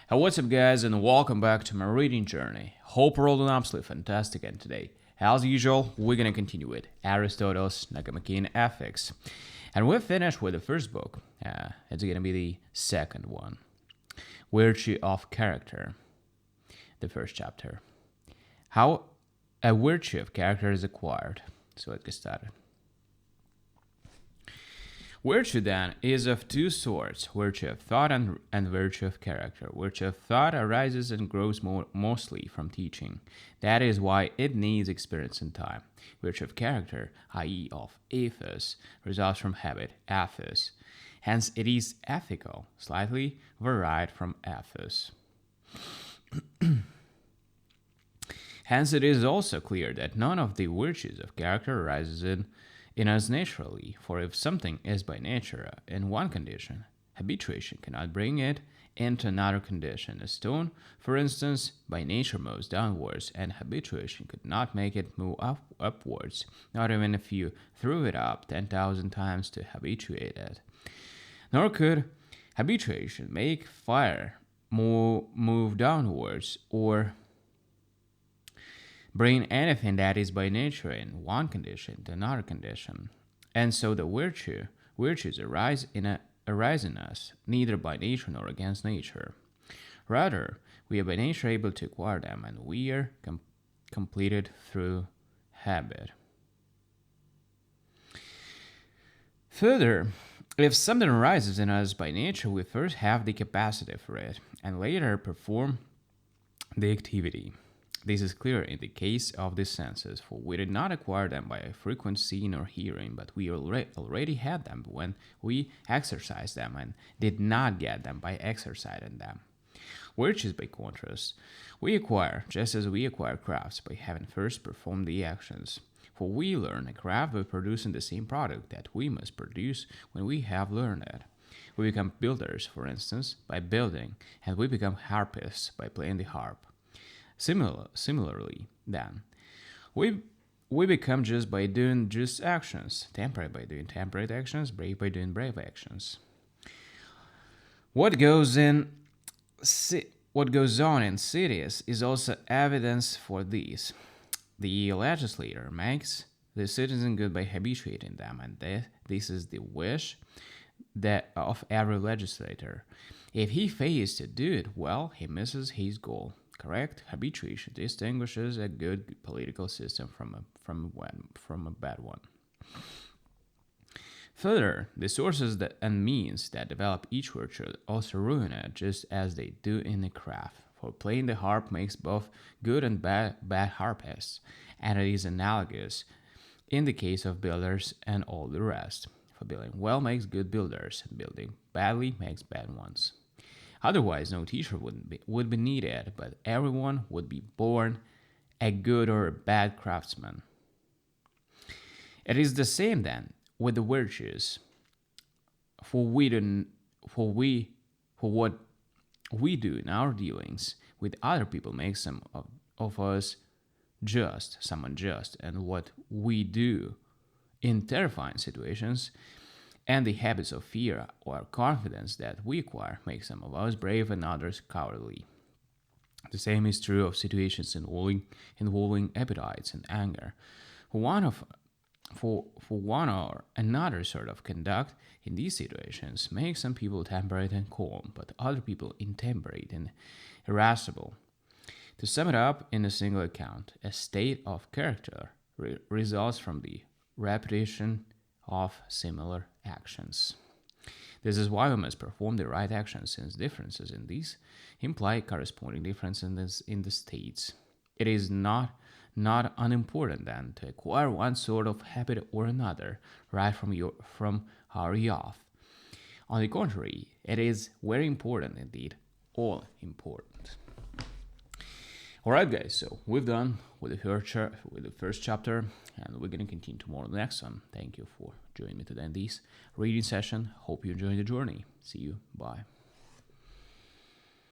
Hey, what's up, guys, and welcome back to my reading journey. Hope we're all doing absolutely fantastic, and today, as usual, we're gonna continue with Aristotle's Nicomachean Ethics. And we're finished with the first book. It's gonna be the second one, Virtue of Character, the first chapter. How a virtue of character is acquired. So let's get started. Virtue, then, is of two sorts, virtue of thought and virtue of character. Virtue of thought arises and grows mostly from teaching. That is why it needs experience and time. Virtue of character, i.e. of ethos, results from habit, ethos. Hence, it is ethical, slightly varied from ethos. Hence, it is also clear that none of the virtues of character arises in us naturally, for if something is by nature in one condition, habituation cannot bring it into another condition. A stone, for instance, by nature moves downwards, and habituation could not make it move upwards, not even if you threw it up 10,000 times to habituate it. Nor could habituation make fire move downwards, or bring anything that is by nature in one condition to another condition. And so the virtues arise in us, neither by nature nor against nature. Rather, we are by nature able to acquire them, and we are completed through habit. Further, if something arises in us by nature, we first have the capacity for it, and later perform the activity. This is clear in the case of the senses, for we did not acquire them by frequent seeing or hearing, but we already had them when we exercised them, and did not get them by exercising them. Virtues, by contrast, we acquire, just as we acquire crafts by having first performed the actions. For we learn a craft by producing the same product that we must produce when we have learned it. We become builders, for instance, by building, and we become harpists by playing the harp. Similarly, then, we become just by doing just actions, temperate by doing temperate actions, brave by doing brave actions. What goes on in cities is also evidence for these. The legislator makes the citizen good by habituating them, and this is the wish of every legislator. If he fails to do it well, he misses his goal. Correct habituation distinguishes a good political system from a bad one. Further, the sources and means that develop each virtue also ruin it, just as they do in the craft. For playing the harp makes both good and bad harpists, and it is analogous in the case of builders and all the rest. For building well makes good builders, and building badly makes bad ones. Otherwise, no teacher would be needed, but everyone would be born a good or a bad craftsman. It is the same then with the virtues. For what we do in our dealings with other people makes some of us some unjust, and what we do in terrifying situations and the habits of fear or confidence that we acquire make some of us brave and others cowardly. The same is true of situations involving appetites and anger. For one or another sort of conduct in these situations makes some people temperate and calm, but other people intemperate and irascible. To sum it up in a single account, a state of character results from the repetition of similar actions. This is why we must perform the right actions, since differences in these imply corresponding differences in the states. It is not unimportant then to acquire one sort of habit or another right from our youth. On the contrary, it is very important indeed, all important. Alright, guys, so we've done with the first chapter, and we're going to continue tomorrow the next one. Thank you for joining me today in this reading session. Hope you enjoyed the journey. See you. Bye.